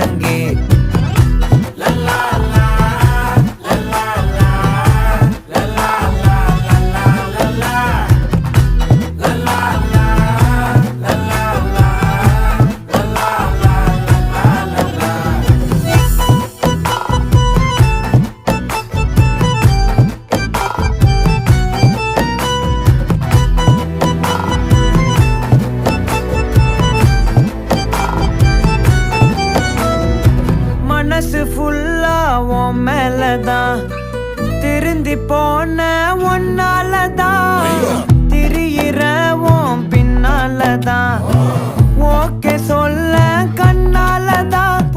ஒழுங்கே. மனசு ஃபுல்லா உன் மேலதான், திருந்தி போன ஒன்னாலதான், திரியிற உன் பின்னாலதான், ஓகே சொல்ல கண்ணாலதான்,